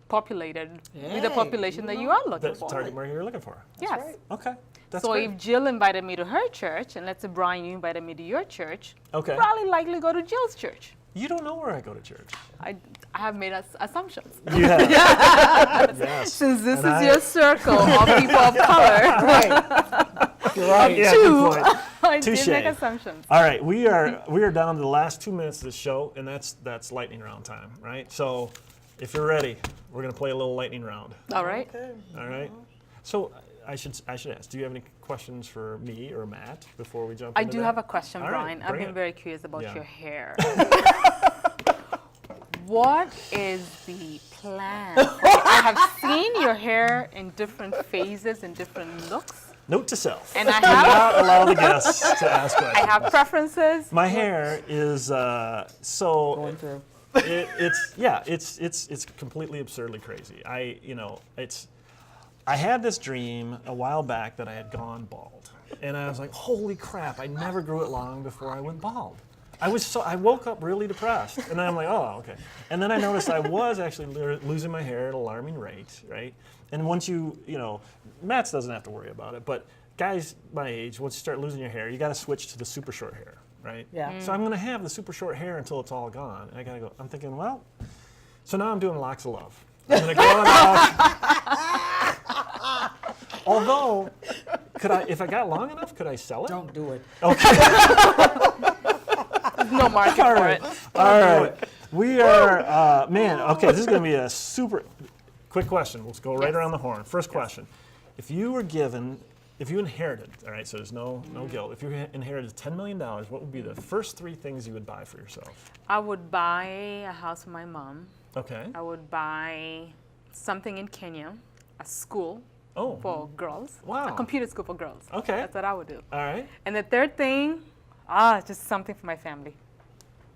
populated with the population that you are looking for. The target market you're looking for. Yes. Right. Okay. That's so great. if Jill invited me to her church, and let's say Brian, you invited me to your church, Okay. probably likely go to Jill's church. You don't know where I go to church. I have made assumptions. You have. Yes. Since this is your circle of people of color, Right. Yeah, good point. I Touche. did make assumptions. All right, we are down to the last 2 minutes of the show, and that's lightning round time, right? So, if you're ready, we're gonna play a little lightning round. All right. Okay. All right. So I should ask, do you have any questions for me or Matt before we jump? I into do that? have a question, All right, Brian. I've bring been it. very curious about Yeah. your hair. What is the I have seen your hair in different phases and different looks. Note to self. And I Do have not allow the guests to ask questions. I have preferences. My hair is so Going through. it's completely absurdly crazy. I had this dream a while back that I had gone bald, and I was like, holy crap! I never grew it long before I went bald. I woke up really depressed, and then I'm like, oh, okay. And then I noticed I was actually losing my hair at an alarming rate, right? And once Matt's doesn't have to worry about it, but guys my age, once you start losing your hair, you got to switch to the super short hair, right? Yeah. So I'm going to have the super short hair until it's all gone. And I got to go. I'm thinking, well, so now I'm doing locks of love. I'm going to go on locks. Although, if I got long enough, could I sell it? Don't do it. No market for it. All right. We are, okay, this is going to be a super quick question. Let's go right around the horn. First question. If you inherited, all right, so there's no guilt. If you inherited $10 million, what would be the first 3 things you would buy for yourself? I would buy a house for my mom. Okay. I would buy something in Kenya, a school for girls. Wow. A computer school for girls. Okay. That's what I would do. All right. And the third thing, just something for my family.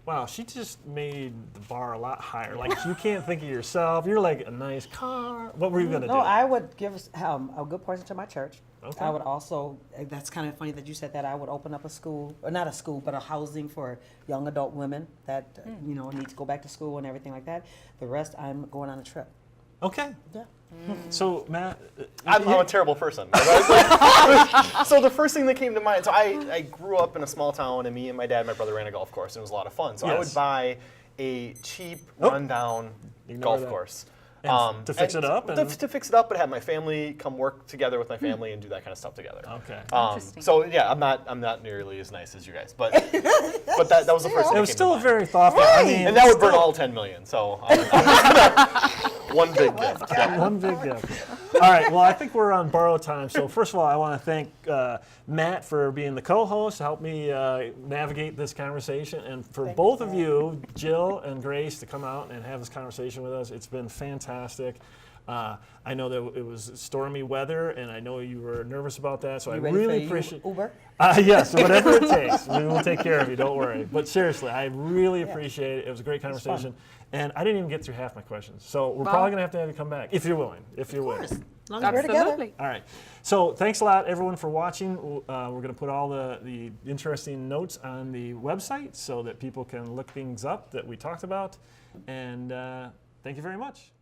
Wow, she just made the bar a lot higher. Like, you can't think of yourself. You're like a nice car. What were you going to do? No, I would give a good portion to my church. Okay. I would also, that's kind of funny that you said that, I would open up a school, or not a school, but a housing for young adult women that, need to go back to school and everything like that. The rest, I'm going on a trip. Okay. Yeah. So, Matt. I'm a terrible person. So the first thing that came to mind, so I grew up in a small town, and me and my dad and my brother ran a golf course, and it was a lot of fun. So I would buy a cheap, rundown golf course. To fix it up? To fix it up, but have my family come work together with my family and do that kind of stuff together. Okay. Interesting. So yeah, I'm not nearly as nice as you guys, but that was the first thing. It was still very thoughtful. Right. I mean, and that would burn all 10 million. So one big gift. Yeah. one big gift. All right. Well, I think we're on borrowed time. So first of all, I want to thank Matt for being the co-host, help me navigate this conversation, and for both of you, Jill and Grace, to come out and have this conversation with us. It's been fantastic. I know that it was stormy weather, and I know you were nervous about that, so I really appreciate Uber? Yes, whatever it takes. We will take care of you, don't worry. But seriously, I really appreciate it. It was a great conversation. And I didn't even get through half my questions. So we're probably going to have you come back, if you're willing. If you're willing. As long as we're together. Absolutely. All right. So thanks a lot, everyone, for watching. We're going to put all the interesting notes on the website so that people can look things up that we talked about. And thank you very much.